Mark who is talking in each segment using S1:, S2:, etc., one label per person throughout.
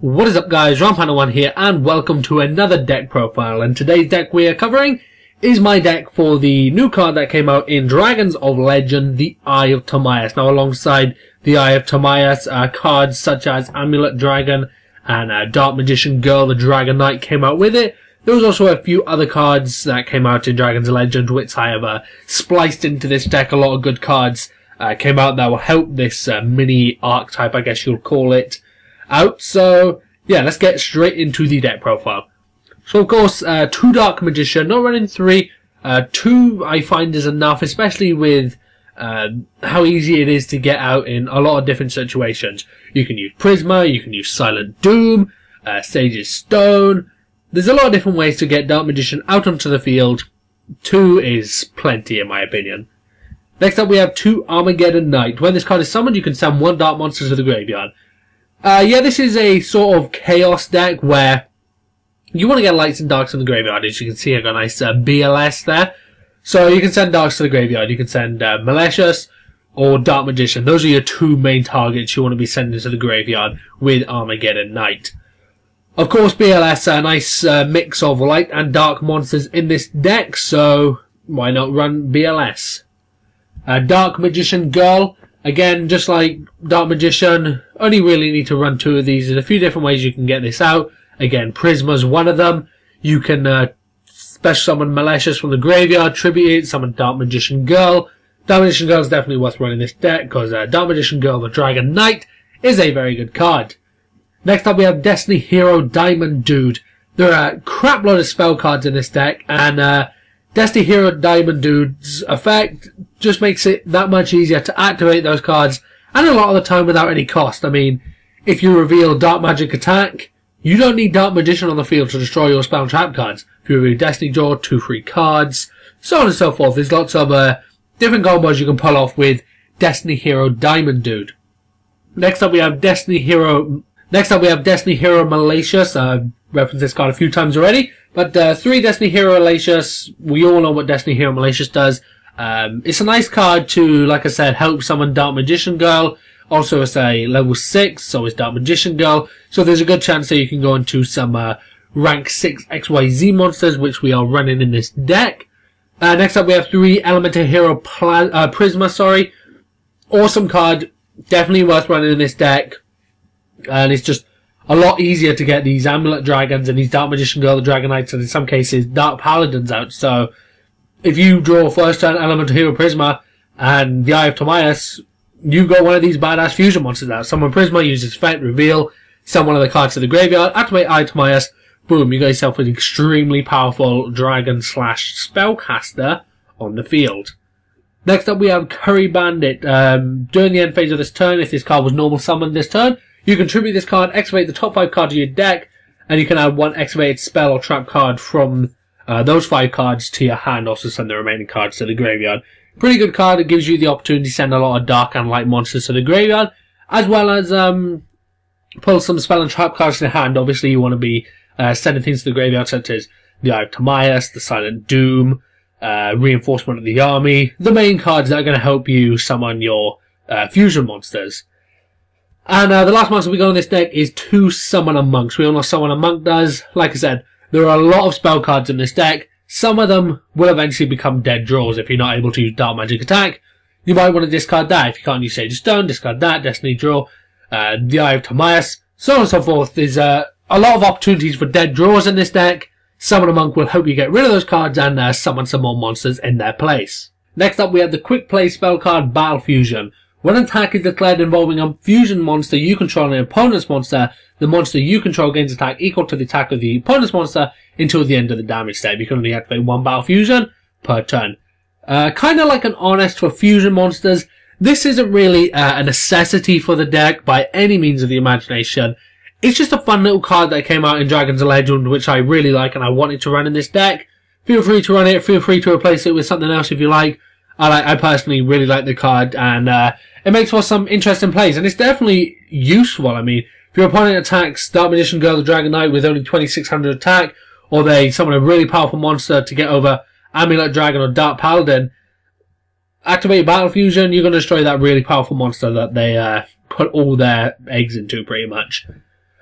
S1: What is up guys, Rampana1 here and welcome to another deck profile, and today's deck we are covering is my deck for the new card that came out in Dragons of Legend, the Eye of Timaeus. Now alongside the Eye of Timaeus, cards such as Amulet Dragon and Dark Magician Girl, the Dragon Knight came out with it. There was also a few other cards that came out in Dragons of Legend which I have spliced into this deck. A lot of good cards came out that will help this mini archetype, I guess you'll call it, out. So yeah, let's get straight into the deck profile. So of course, 2 Dark Magician, not running 3. 2 I find is enough, especially with how easy it is to get out in a lot of different situations. You can use Prisma, you can use Silent Doom, Sage's Stone. There's a lot of different ways to get Dark Magician out onto the field. 2 is plenty in my opinion. Next up we have 2 Armageddon Knight. When this card is summoned, you can send 1 Dark Monster to the graveyard. Yeah, this is a sort of chaos deck where you want to get lights and darks in the graveyard. As you can see, I've got a nice BLS there. So you can send darks to the graveyard. You can send Malicious or Dark Magician. Those are your 2 main targets you want to be sending to the graveyard with Armageddon Knight. Of course, BLS, a nice mix of light and dark monsters in this deck, so why not run BLS? Dark Magician Girl. Again, just like Dark Magician, only really need to run 2 of these. There's a few different ways you can get this out. Again, Prisma's one of them. You can special summon Malicious from the graveyard, tribute it, summon Dark Magician Girl. Dark Magician Girl is definitely worth running this deck, because Dark Magician Girl, the Dragon Knight, is a very good card. Next up we have Destiny Hero Diamond Dude. There are a crap load of spell cards in this deck, and Destiny Hero Diamond Dude's effect just makes it that much easier to activate those cards, and a lot of the time without any cost. I mean, if you reveal Dark Magic Attack, you don't need Dark Magician on the field to destroy your spell and trap cards. If you reveal Destiny Draw, 2 free cards, so on and so forth. There's lots of different combos you can pull off with Destiny Hero Diamond Dude. Next up we have Destiny Hero Malicious. I've referenced this card a few times already. But 3 Destiny Hero Malicious, we all know what Destiny Hero Malicious does. It's a nice card to, like I said, help summon Dark Magician Girl. Also, it's a level 6, so is Dark Magician Girl. So there's a good chance that you can go into some rank 6 XYZ monsters, which we are running in this deck. Next up we have 3 Elemental Hero Prisma, Awesome card, definitely worth running in this deck. And it's just a lot easier to get these Amulet Dragons and these Dark Magician Girl, the Dragon Knights, and in some cases Dark Paladins out. So if you draw first turn Elemental Hero Prisma and the Eye of Timaeus, you got one of these badass fusion monsters out. Summon Prisma, use its effect, reveal, send one of the cards to the graveyard, activate Eye of Timaeus, boom, you got yourself an extremely powerful dragon / spellcaster on the field. Next up we have Curry Bandit. During the end phase of this turn, if this card was normal summoned this turn, you can tribute this card, activate the top 5 cards of your deck, and you can add 1 activated spell or trap card from those 5 cards to your hand. Also send the remaining cards to the graveyard. Pretty good card. It gives you the opportunity to send a lot of dark and light monsters to the graveyard, as well as pull some spell and trap cards to your hand. Obviously, you want to be sending things to the graveyard, such as the Eye of Timaeus, the Silent Doom, Reinforcement of the Army, the main cards that are going to help you summon your fusion monsters. And the last monster we got on this deck is 2 Summoner Monks. We all know what Summoner Monk does. Like I said, there are a lot of spell cards in this deck. Some of them will eventually become dead draws if you're not able to use Dark Magic Attack. You might want to discard that. If you can't use Sage's Stone, discard that, Destiny Draw, the Eye of Timaeus, so on and so forth. There's a lot of opportunities for dead draws in this deck. Summoner Monk will help you get rid of those cards and summon some more monsters in their place. Next up we have the quick play spell card Battle Fusion. When an attack is declared involving a fusion monster you control and an opponent's monster, the monster you control gains attack equal to the attack of the opponent's monster until the end of the damage step. You can only activate 1 Battle Fusion per turn. Kind of like an Honest for fusion monsters. This isn't really a necessity for the deck by any means of the imagination. It's just a fun little card that came out in Dragons of Legend, which I really like and I wanted to run in this deck. Feel free to run it. Feel free to replace it with something else if you like. I personally really like the card, and it makes for some interesting plays, and it's definitely useful. I mean, if your opponent attacks Dark Magician Girl, the Dragon Knight, with only 2600 attack, or they summon a really powerful monster to get over Amulet Dragon or Dark Paladin, activate Battle Fusion, you're going to destroy that really powerful monster that they put all their eggs into, pretty much.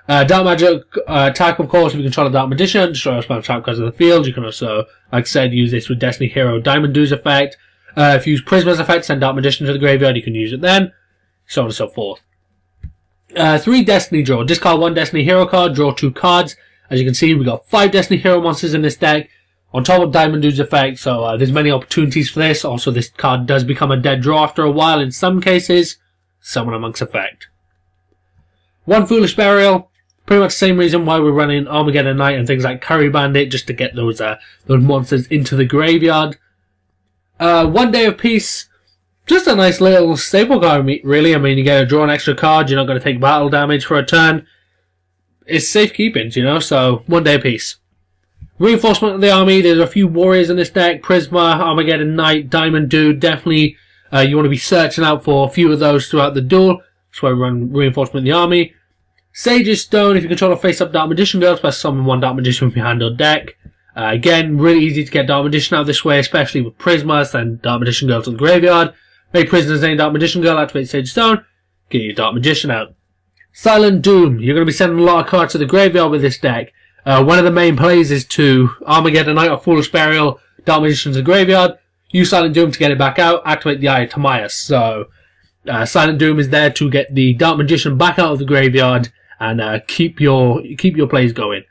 S1: Dark Magic attack, of course, if you control a Dark Magician, destroy all spell trap cards in the field. You can also, like I said, use this with Destiny Hero Diamond Due's effect. If you use Prisma's effect, send Dark Magician to the graveyard, you can use it then. So on and so forth. 3 Destiny Draw. Discard 1 Destiny Hero card, draw 2 cards. As you can see, we got 5 Destiny Hero monsters in this deck, on top of Diamond Dude's effect, so there's many opportunities for this. Also, this card does become a dead draw after a while in some cases. Summon a Monk's effect. 1 Foolish Burial. Pretty much the same reason why we're running Armageddon Knight and things like Curry Bandit, just to get those monsters into the graveyard. 1 Day of Peace. Just a nice little staple card, really. I mean, you get to draw an extra card, you're not going to take battle damage for a turn. It's safe keepings, you know, so 1 Day of Peace. Reinforcement of the army. There's a few warriors in this deck. Prisma, Armageddon Knight, Diamond Dude. Definitely, you want to be searching out for a few of those throughout the duel. That's why we run Reinforcement of the army. Sage's Stone. If you control a face-up Dark Magician girl, special summon 1 Dark Magician from your hand or deck. Again, really easy to get Dark Magician out this way, especially with Prisma. Send Dark Magician girl to the graveyard. Make Prisoner's name Dark Magician girl. Activate Sage's Stone. Get your Dark Magician out. Silent Doom. You're going to be sending a lot of cards to the graveyard with this deck. One of the main plays is to Armageddon Knight or Foolish Burial, Dark Magician to the graveyard. Use Silent Doom to get it back out. Activate the Eye of Timaeus. So, Silent Doom is there to get the Dark Magician back out of the graveyard and keep your plays going.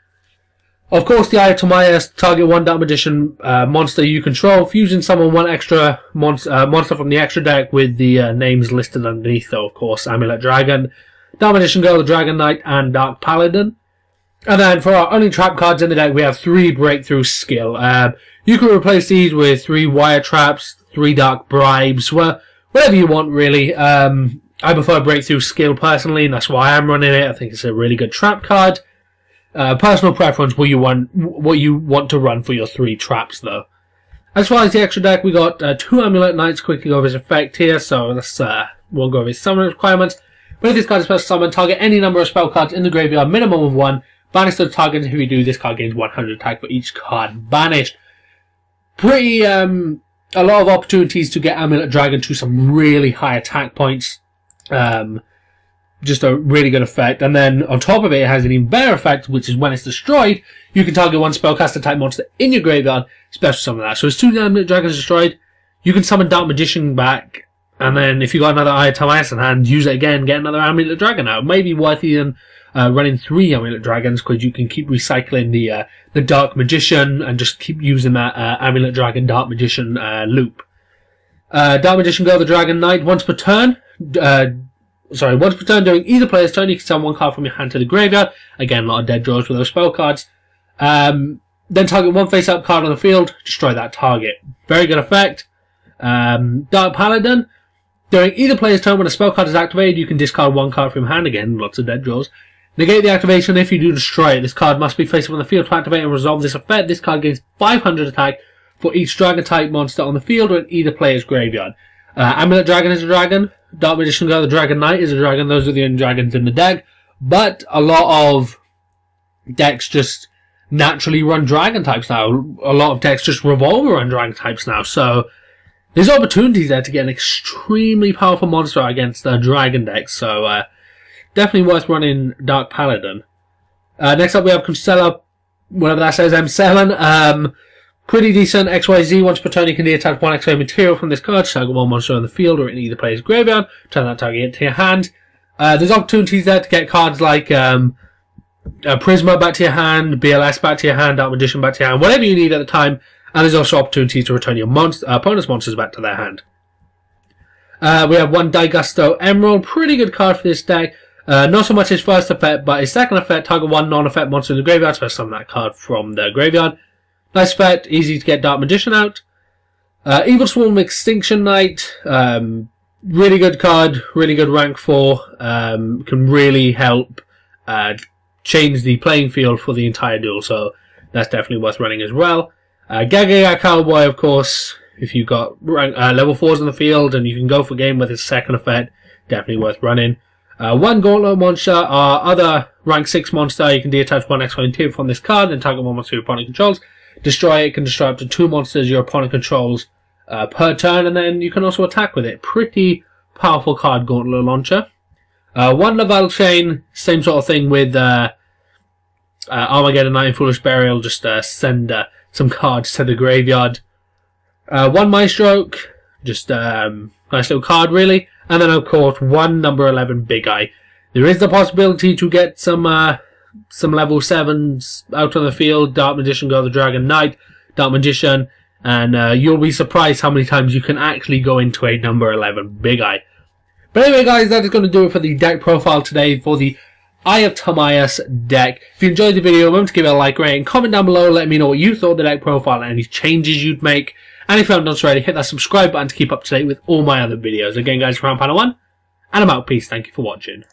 S1: Of course, the Eye of Timaeus, target 1 Dark Magician monster you control, fusion summon 1 extra monster from the extra deck with the names listed underneath, though, of course, Amulet Dragon, Dark Magician Girl, the Dragon Knight, and Dark Paladin. And then for our only trap cards in the deck, we have 3 Breakthrough Skill. You can replace these with 3 Wire Traps, 3 Dark Bribes, well, whatever you want, really. I prefer Breakthrough Skill personally, and that's why I'm running it. I think it's a really good trap card. Personal preference, what you want to run for your 3 traps, though. As far as the extra deck, we got 2 Amulet Knights. Quickly go over his effect here, so let's won't go over his summon requirements. But if this card is special summon, target any number of spell cards in the graveyard, minimum of 1. Banish the target. If you do, this card gains 100 attack for each card banished. Pretty a lot of opportunities to get Amulet Dragon to some really high attack points. Just a really good effect. And then on top of it, it has an even better effect, which is when it's destroyed, you can target 1 spellcaster type monster in your graveyard, special summon that. So as 2 Amulet Dragons destroyed, you can summon Dark Magician back, and then if you got another Eye of Timaeus in hand, use it again, get another Amulet Dragon out. Maybe worth even running 3 Amulet Dragons, because you can keep recycling the Dark Magician and just keep using that Amulet Dragon Dark Magician loop. Dark Magician Girl, the Dragon Knight, once per turn during either player's turn, you can summon 1 card from your hand to the graveyard. Again, a lot of dead draws with those spell cards. Then target 1 face-up card on the field, destroy that target. Very good effect. Dark Paladin. During either player's turn, when a spell card is activated, you can discard 1 card from your hand. Again, lots of dead draws. Negate the activation. If you do destroy it, this card must be face-up on the field to activate and resolve this effect. This card gains 500 attack for each Dragon-type monster on the field or in either player's graveyard. Amulet Dragon is a dragon. Dark Magician Girl, the Dragon Knight, is a dragon. Those are the only dragons in the deck. But a lot of decks just naturally run dragon types now. A lot of decks just revolve around dragon types now. So there's opportunities there to get an extremely powerful monster against the dragon deck. So definitely worth running Dark Paladin. Next up we have Constella, whatever that says, M7. Pretty decent. XYZ. Once per turn, you can detach 1 XY material from this card. Target 1 monster on the field or in either player's graveyard. Turn that target into your hand. There's opportunities there to get cards like Prisma back to your hand, BLS back to your hand, Dark Magician back to your hand, whatever you need at the time. And there's also opportunities to return your opponent's monsters back to their hand. We have 1 Daigusto Emerald. Pretty good card for this deck. Not so much his first effect, but his second effect. Target 1 non-effect monster in the graveyard. So summon that card from the graveyard. Nice effect, easy to get Dark Magician out. Evil Swarm Extinction Knight, really good card, really good rank 4, can really help change the playing field for the entire duel, so that's definitely worth running as well. Gagaga Cowboy, of course, if you've got level 4s on the field and you can go for game with his second effect, definitely worth running. 1 Gauntlet Monster, our other rank 6 monster, you can detach 1 X1 tier from this card and target 1 monster your opponent controls. Destroy it, can destroy up to 2 monsters your opponent controls per turn, and then you can also attack with it. Pretty powerful card, Gauntlet Launcher. One Laval Chain, same sort of thing with Armageddon Knight and Foolish Burial, just send some cards to the graveyard. One Maestroke, just nice little card really. And then of course one number 11 Big Eye. There is the possibility to get some level 7s out on the field. Dark Magician, Go the Dragon Knight, Dark Magician, and you'll be surprised how many times you can actually go into a number 11 Big Eye. But anyway guys, that is going to do it for the deck profile today for the Eye of Timaeus deck. If you enjoyed the video, remember to give it a like, rate, and comment down below. Let me know what you thought of the deck profile and any changes you'd make. And if you haven't done so already, hit that subscribe button to keep up to date with all my other videos. Again guys, from Panel 1, and I'm out. Peace. Thank you for watching.